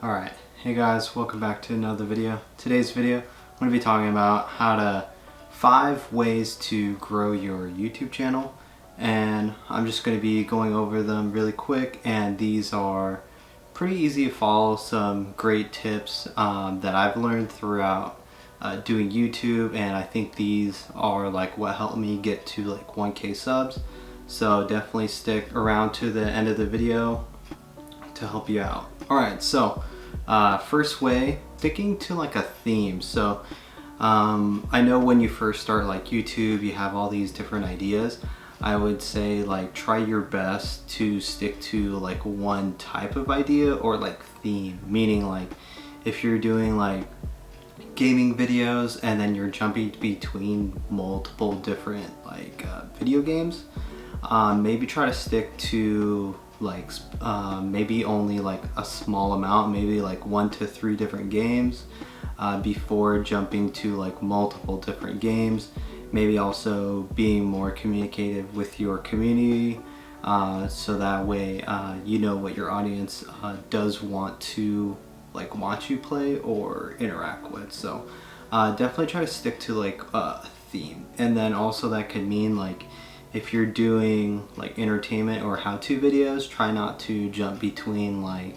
Alright, hey guys, welcome back to another video. Today's video, I'm going to be talking about 5 ways to grow your YouTube channel, and I'm just going to be going over them really quick, and these are pretty easy to follow, some great tips that I've learned throughout doing YouTube, and I think these are like what helped me get to like 1K subs, so definitely stick around to the end of the video to help you out. Alright, so first way, sticking to like a theme. So I know when you first start like YouTube, you have all these different ideas. I would say like try your best to stick to like one type of idea or like theme, meaning like if you're doing like gaming videos and then you're jumping between multiple different like video games, maybe try to stick to like maybe only like a small amount, maybe like 1 to 3 different games before jumping to like multiple different games. Maybe also being more communicative with your community, so that way you know what your audience does want to like watch you play or interact with. So definitely try to stick to like a theme, and then also that could mean like if you're doing like entertainment or how-to videos, try not to jump between like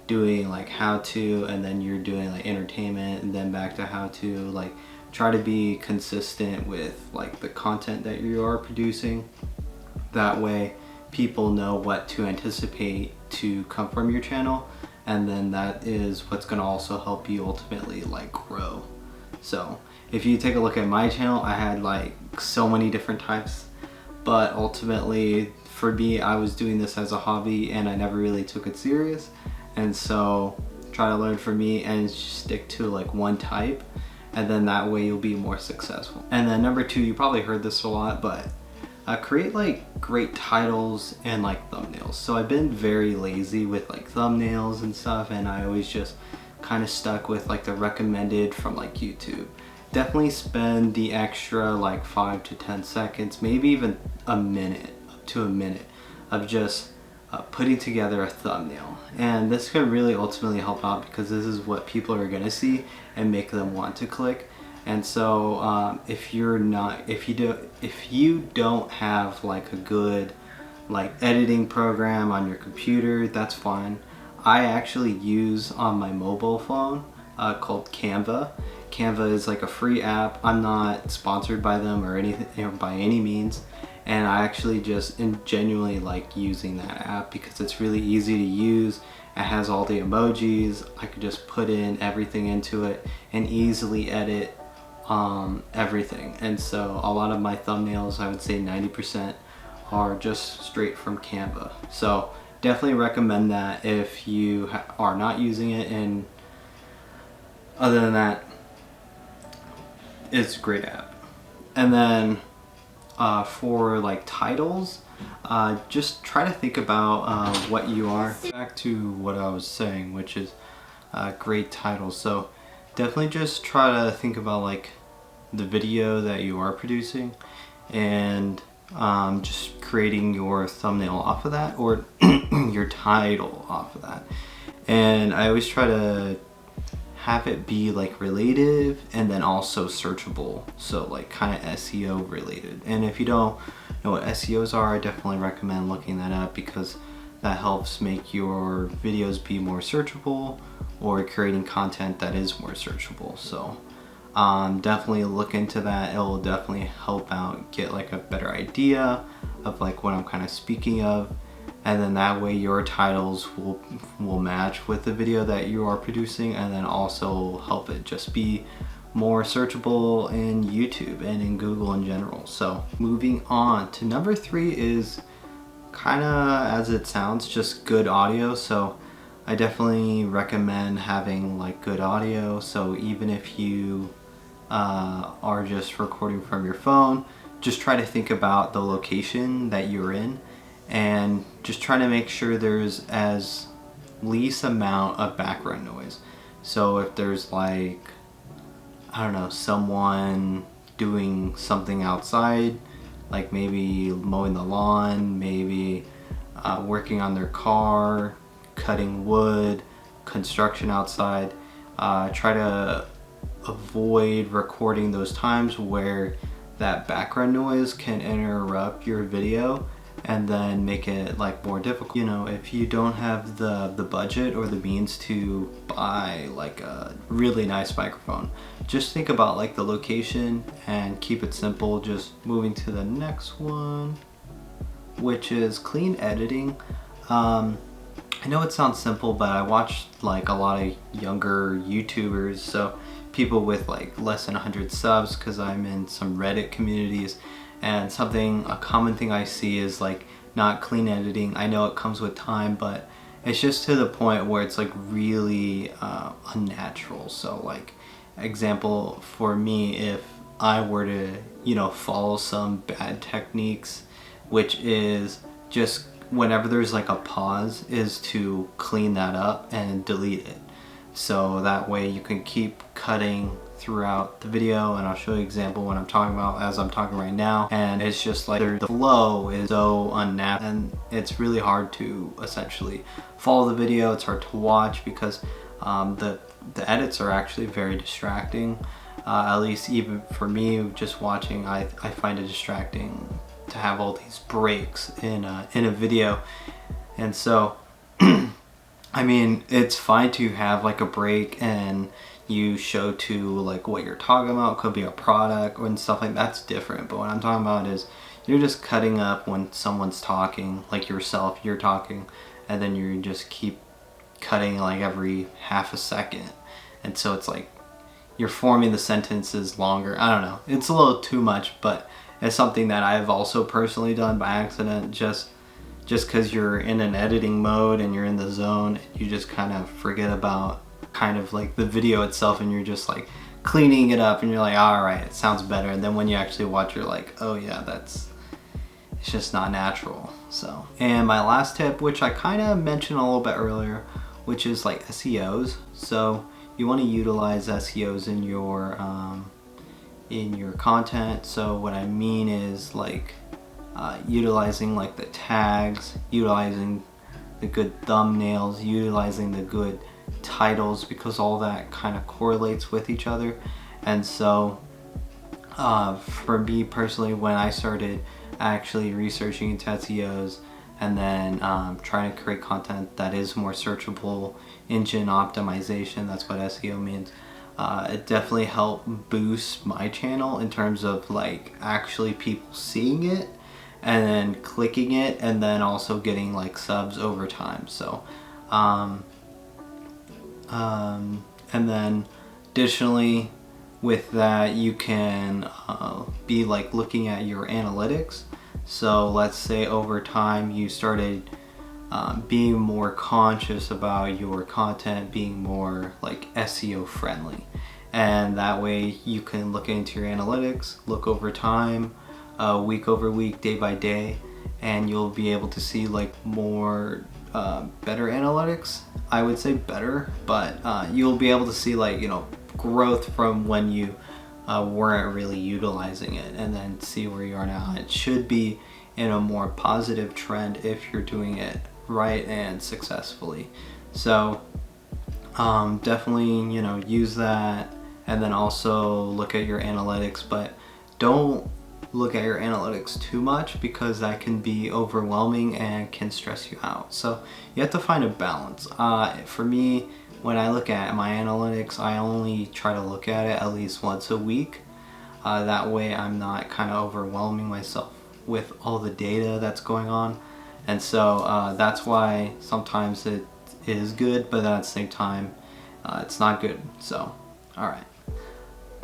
doing like how-to and then you're doing like entertainment and then back to how-to. Like try to be consistent with like the content that you are producing. That way people know what to anticipate to come from your channel, and then that is what's going to also help you ultimately like grow. So if you take a look at my channel, I had like so many different types, but ultimately for me, I was doing this as a hobby and I never really took it serious. And so try to learn from me and stick to like one type, and then that way you'll be more successful. And then number 2, you probably heard this a lot, but create like great titles and like thumbnails. So I've been very lazy with like thumbnails and stuff, and I always just kind of stuck with like the recommended from like YouTube. Definitely spend the extra like 5 to 10 seconds, maybe even a minute, up to a minute of just putting together a thumbnail. And this can really ultimately help out because this is what people are gonna see and make them want to click. And so if you don't have like a good like editing program on your computer, that's fine. I actually use on my mobile phone called Canva. Canva is like a free app. I'm not sponsored by them or anything, or by any means, and I actually just genuinely like using that app because it's really easy to use. It has all the emojis. I could just put in everything into it and easily edit everything. And so a lot of my thumbnails, I would say 90%, are just straight from Canva. So definitely recommend that if you are not using it. And other than that, it's a great app. And then for like titles, just try to think about what you are. Back to what I was saying, which is great titles. So definitely just try to think about like the video that you are producing, and just creating your thumbnail off of that, or your title off of that. And I always try to have it be like related and then also searchable, so like kind of SEO related. And if you don't know what SEOs are, I definitely recommend looking that up because that helps make your videos be more searchable, or creating content that is more searchable. So definitely look into that. It will definitely help out get like a better idea of like what I'm kind of speaking of, and then that way your titles will match with the video that you are producing, and then also help it just be more searchable in YouTube and in Google in general. So moving on to number 3 is kind of as it sounds, just good audio. So I definitely recommend having like good audio. So even if you are just recording from your phone, just try to think about the location that you're in, and just try to make sure there's as least amount of background noise. So if there's like, I don't know, someone doing something outside, like maybe mowing the lawn, maybe working on their car, cutting wood, construction outside. Try to avoid recording those times where that background noise can interrupt your video and then make it like more difficult. You know, if you don't have the budget or the means to buy like a really nice microphone, just think about like the location and keep it simple. Just moving to the next one, which is clean editing. I know it sounds simple, but I watch like a lot of younger YouTubers, so people with like less than 100 subs, because I'm in some Reddit communities, and a common thing I see is like not clean editing. I know it comes with time, but it's just to the point where it's like really unnatural. So like, example for me, if I were to, you know, follow some bad techniques, which is just whenever there's like a pause, is to clean that up and delete it. So that way you can keep cutting throughout the video, and I'll show you an example what I'm talking about as I'm talking right now. And it's just like the flow is so unnatural, and it's really hard to essentially follow the video. It's hard to watch because the edits are actually very distracting. At least even for me, just watching, I find it distracting to have all these breaks in a video. And so I mean, it's fine to have like a break and you show to like what you're talking about. It could be a product and stuff like that. That's different. But what I'm talking about is you're just cutting up when someone's talking, like yourself, you're talking, and then you just keep cutting like every half a second. And so it's like you're forming the sentences longer. I don't know. It's a little too much, but it's something that I've also personally done by accident, just because you're in an editing mode and you're in the zone, you just kind of forget about kind of like the video itself, and you're just like cleaning it up and you're like, all right, it sounds better. And then when you actually watch, you're like, oh yeah, it's just not natural. So, and my last tip, which I kind of mentioned a little bit earlier, which is like SEOs. So you want to utilize SEOs in your content. So what I mean is like utilizing like the tags, utilizing the good thumbnails, utilizing the good titles, because all that kind of correlates with each other. And so for me personally, when I started actually researching into SEOs and then trying to create content that is more searchable, engine optimization, that's what SEO means, it definitely helped boost my channel in terms of like actually people seeing it and then clicking it, and then also getting like subs over time. So and then additionally with that, you can be like looking at your analytics. So let's say over time you started being more conscious about your content being more like SEO friendly, and that way you can look into your analytics, look over time, week over week, day by day, and you'll be able to see like more better analytics. I would say better, but you'll be able to see like, you know, growth from when you weren't really utilizing it, and then see where you are now. It should be in a more positive trend if you're doing it right and successfully. So definitely, you know, use that, and then also look at your analytics, but don't look at your analytics too much, because that can be overwhelming and can stress you out. So you have to find a balance. For me, when I look at my analytics, I only try to look at it at least once a week. That way I'm not kind of overwhelming myself with all the data that's going on. And so that's why sometimes it is good, but then at the same time it's not good. So alright,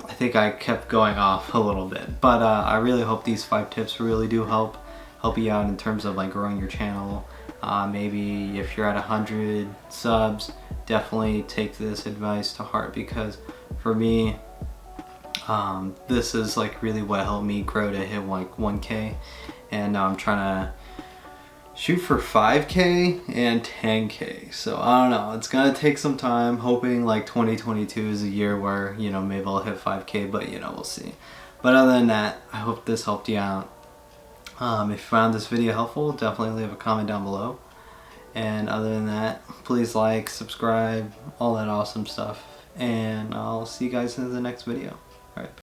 I think I kept going off a little bit, but I really hope these 5 tips really do help you out in terms of like growing your channel. Maybe if you're at 100 subs, definitely take this advice to heart, because for me, this is like really what helped me grow to hit like 1K, and I'm trying to shoot for 5K and 10K. So I don't know, it's gonna take some time. Hoping like 2022 is a year where, you know, maybe I'll hit 5K, but you know, we'll see. But other than that, I hope this helped you out. If you found this video helpful, definitely leave a comment down below. And other than that, please like, subscribe, all that awesome stuff. And I'll see you guys in the next video. Alright.